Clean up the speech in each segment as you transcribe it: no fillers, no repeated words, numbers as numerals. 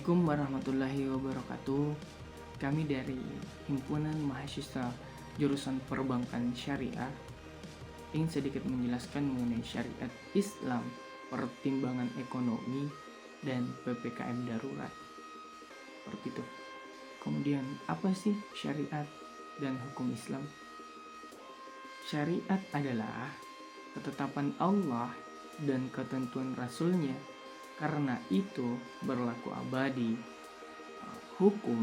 Assalamualaikum warahmatullahi wabarakatuh. Kami dari Himpunan Mahasiswa Jurusan Perbankan Syariah ingin sedikit menjelaskan mengenai syariat Islam, pertimbangan ekonomi, dan PPKM darurat. Seperti itu. Kemudian, apa sih syariat dan hukum Islam? Syariat adalah ketetapan Allah dan ketentuan Rasul-Nya. Karena itu berlaku abadi. Hukum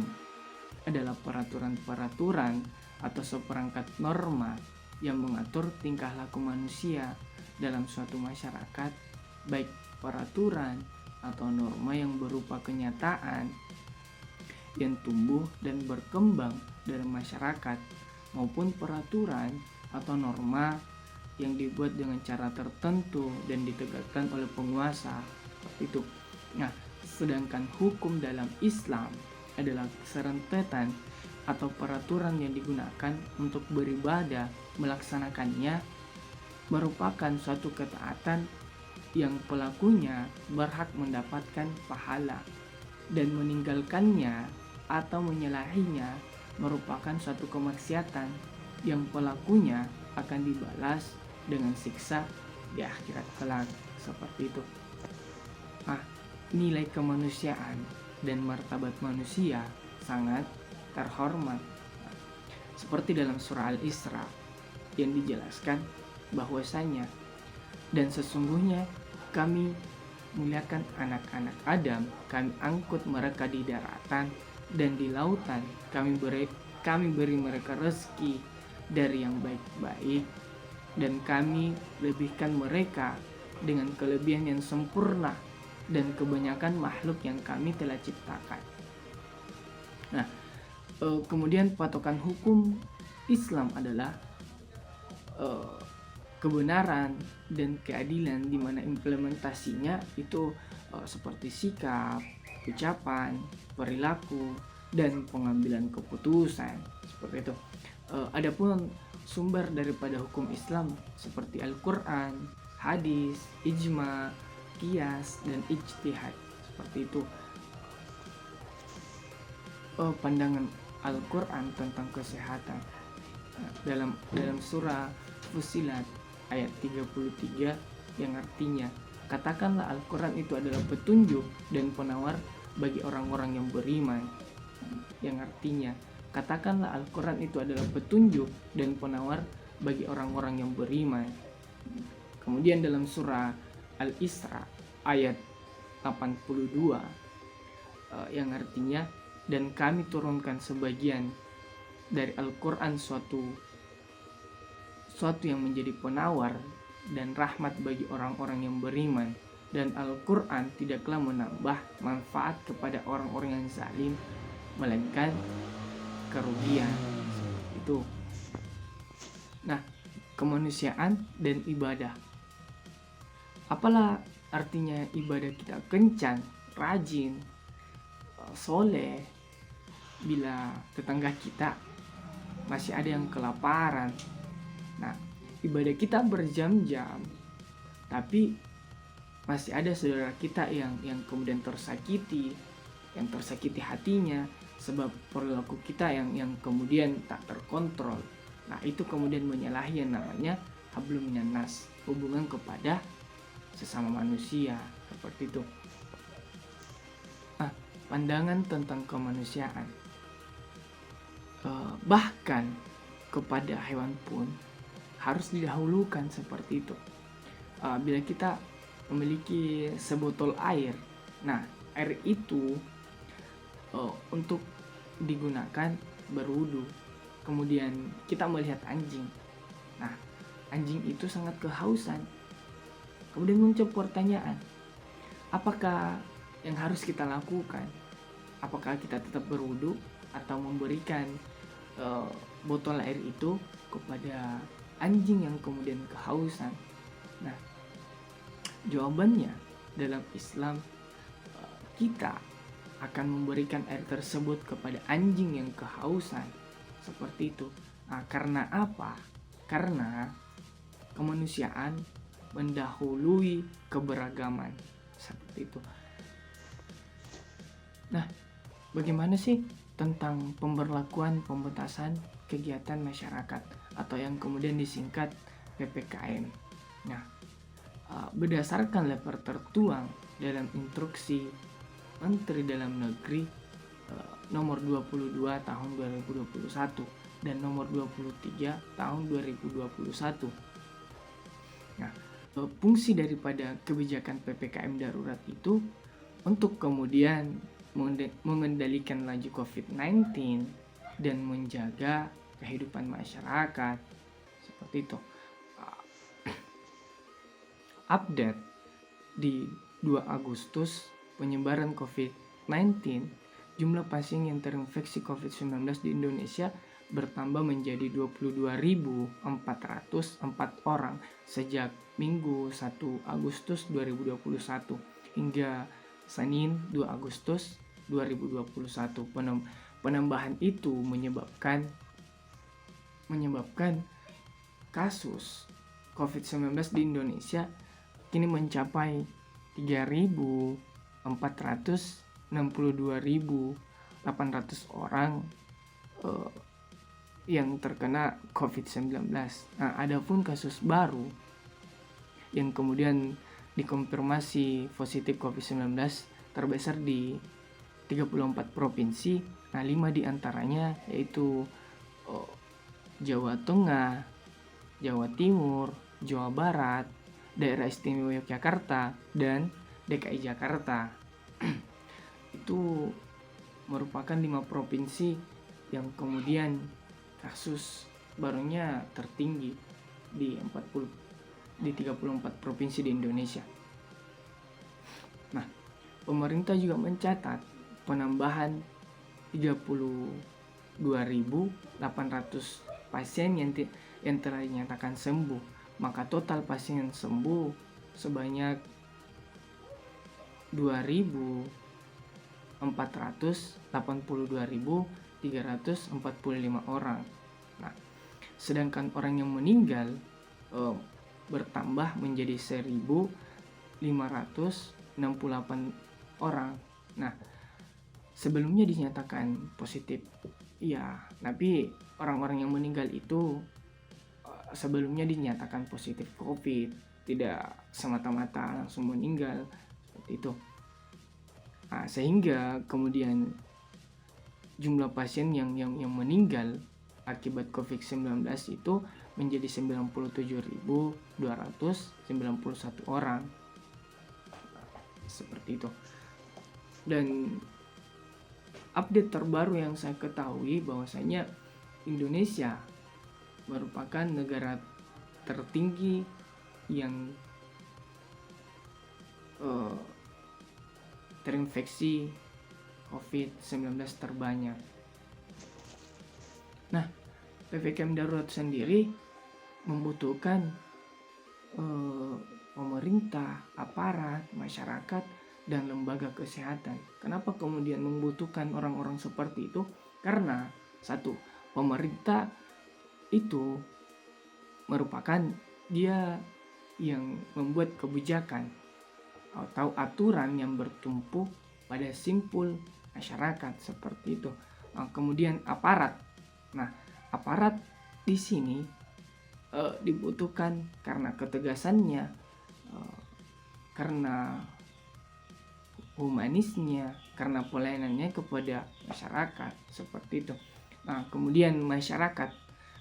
adalah peraturan-peraturan atau seperangkat norma yang mengatur tingkah laku manusia dalam suatu masyarakat, baik peraturan atau norma yang berupa kenyataan yang tumbuh dan berkembang dari masyarakat, maupun peraturan atau norma yang dibuat dengan cara tertentu dan ditegakkan oleh penguasa. Itu. Nah, sedangkan hukum dalam Islam adalah serentetan atau peraturan yang digunakan untuk beribadah, melaksanakannya merupakan suatu ketaatan yang pelakunya berhak mendapatkan pahala, dan meninggalkannya atau menyalahinya merupakan suatu kemaksiatan yang pelakunya akan dibalas dengan siksa di akhirat kelak. Seperti itu. Nilai kemanusiaan dan martabat manusia sangat terhormat. Seperti dalam surah Al-Isra yang dijelaskan bahwasanya, dan sesungguhnya kami muliakan anak-anak Adam, kami angkut mereka di daratan dan di lautan, kami beri mereka rezeki dari yang baik-baik, dan kami lebihkan mereka dengan kelebihan yang sempurna dan kebanyakan makhluk yang kami telah ciptakan. Nah, kemudian patokan hukum Islam adalah kebenaran dan keadilan, di mana implementasinya itu seperti sikap, ucapan, perilaku, dan pengambilan keputusan. Seperti itu. Adapun sumber daripada hukum Islam seperti Al-Quran, hadis, ijma, qiyas, dan ijtihad. Seperti itu. Pandangan Al-Quran tentang kesehatan dalam surah Fussilat ayat 33 yang artinya, katakanlah Al-Quran itu adalah petunjuk dan penawar bagi orang-orang yang beriman. Yang artinya, katakanlah Al-Quran itu adalah petunjuk dan penawar bagi orang-orang yang beriman. Kemudian dalam surah Al-Isra ayat 82 yang artinya, dan kami turunkan sebagian dari Al-Quran suatu yang menjadi penawar dan rahmat bagi orang-orang yang beriman, dan Al-Quran tidaklah menambah manfaat kepada orang-orang yang zalim, melainkan kerugian. Itu. Nah, kemanusiaan dan ibadah. Apalah artinya ibadah kita kencan, rajin, soleh, bila tetangga kita masih ada yang kelaparan? Nah, ibadah kita berjam-jam, tapi masih ada saudara kita yang kemudian tersakiti hatinya sebab perilaku kita yang kemudian tak terkontrol. Nah, itu kemudian menyalahi yang namanya hablum minan nas, hubungan kepada sesama manusia. Seperti itu. Pandangan tentang kemanusiaan, bahkan kepada hewan pun harus didahulukan. Seperti itu. Bila kita memiliki sebotol air, nah air itu untuk digunakan berwudu. Kemudian kita melihat anjing. Nah, anjing itu sangat kehausan. Kemudian muncul pertanyaan, apakah yang harus kita lakukan? Apakah kita tetap berwudu atau memberikan botol air itu kepada anjing yang kemudian kehausan? Nah, jawabannya dalam Islam, kita akan memberikan air tersebut kepada anjing yang kehausan. Seperti itu. Nah, karena apa? Karena kemanusiaan mendahului keberagaman. Seperti itu. Nah, bagaimana sih tentang pemberlakuan pembatasan kegiatan masyarakat atau yang kemudian disingkat PPKM? Nah, berdasarkan letter tertuang dalam instruksi Menteri Dalam Negeri nomor 22 tahun 2021 dan nomor 23 tahun 2021. Nah, fungsi daripada kebijakan PPKM darurat itu untuk kemudian mengendalikan laju COVID-19 dan menjaga kehidupan masyarakat. Seperti itu. Update di 2 Agustus penyebaran COVID-19, jumlah pasien yang terinfeksi COVID-19 di Indonesia bertambah menjadi 22.404 orang sejak Minggu 1 Agustus 2021 hingga Senin 2 Agustus 2021. Penambahan itu menyebabkan kasus COVID-19 di Indonesia kini mencapai 3.462.800 orang yang terkena COVID-19. Nah, adapun kasus baru yang kemudian dikonfirmasi positif COVID-19 terbesar di 34 provinsi. Nah, 5 diantaranya yaitu Jawa Tengah, Jawa Timur, Jawa Barat, Daerah Istimewa Yogyakarta, dan DKI Jakarta. Itu merupakan 5 provinsi yang kemudian kasus barunya tertinggi di 34 provinsi di Indonesia. Nah, pemerintah juga mencatat penambahan 32.800 pasien yang telah dinyatakan sembuh, maka total pasien sembuh sebanyak 2.482.345 orang. Nah, sedangkan orang yang meninggal bertambah menjadi 1.568 orang. Nah, sebelumnya dinyatakan positif, ya, tapi orang-orang yang meninggal itu sebelumnya dinyatakan positif COVID, tidak semata-mata langsung meninggal seperti itu. Nah, sehingga kemudian jumlah pasien yang meninggal akibat COVID-19 itu menjadi 97.291 orang. Seperti itu. Dan update terbaru yang saya ketahui bahwasanya Indonesia merupakan negara tertinggi yang terinfeksi COVID-19 terbanyak. Nah, PPKM darurat sendiri membutuhkan pemerintah, aparat, masyarakat, dan lembaga kesehatan. Kenapa kemudian membutuhkan orang-orang seperti itu? Karena satu, pemerintah itu merupakan dia yang membuat kebijakan atau aturan yang bertumpu pada simpul masyarakat seperti itu. Kemudian aparat. Nah, aparat di sini dibutuhkan karena ketegasannya, karena humanisnya, karena pelayanannya kepada masyarakat seperti itu. Nah, kemudian masyarakat.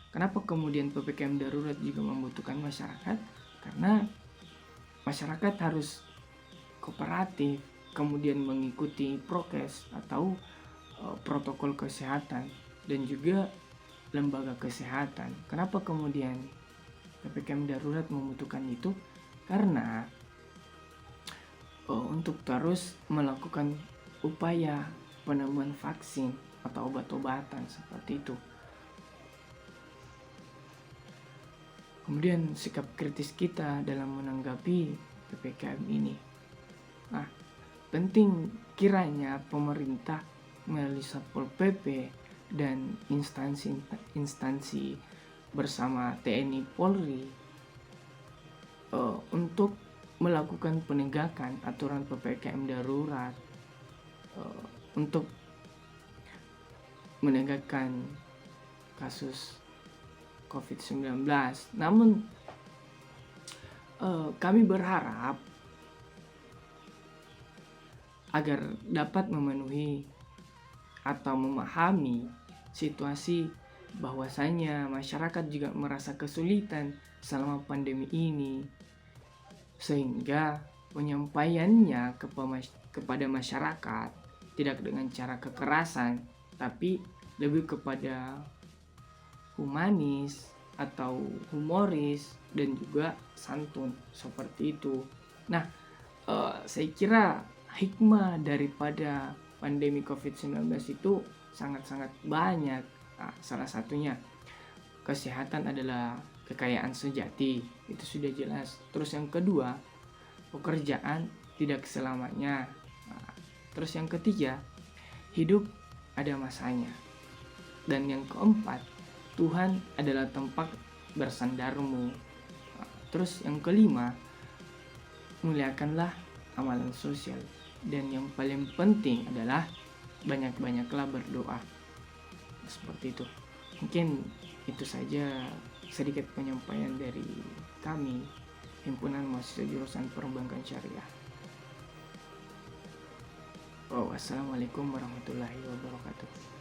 Kenapa kemudian PPKM darurat juga membutuhkan masyarakat? Karena masyarakat harus kooperatif, kemudian mengikuti prokes atau protokol kesehatan dan juga lembaga kesehatan. Kenapa kemudian PPKM darurat membutuhkan itu? Karena untuk terus melakukan upaya penemuan vaksin atau obat-obatan seperti itu. Kemudian sikap kritis kita dalam menanggapi PPKM ini. Nah, penting kiranya pemerintah melalui Satpol PP dan instansi bersama TNI Polri untuk melakukan penegakan aturan PPKM darurat untuk menegakkan kasus COVID-19. Namun kami berharap agar dapat memenuhi atau memahami situasi bahwasanya masyarakat juga merasa kesulitan selama pandemi ini, sehingga penyampaiannya kepada masyarakat tidak dengan cara kekerasan, tapi lebih kepada humanis atau humoris dan juga santun seperti itu. Nah, saya kira hikmah daripada pandemi COVID-19 itu sangat-sangat banyak. Nah, salah satunya kesehatan adalah kekayaan sejati, itu sudah jelas. Terus yang kedua, pekerjaan tidak selamanya. Nah, terus yang ketiga, hidup ada masanya. Dan yang keempat, Tuhan adalah tempat bersandarmu. Nah, terus yang kelima, muliakanlah amalan sosial. Dan yang paling penting adalah banyak-banyaklah berdoa. Seperti itu. Mungkin itu saja sedikit penyampaian dari kami, Himpunan Mahasiswa Jurusan Perbankan Syariah. Wassalamualaikum warahmatullahi wabarakatuh.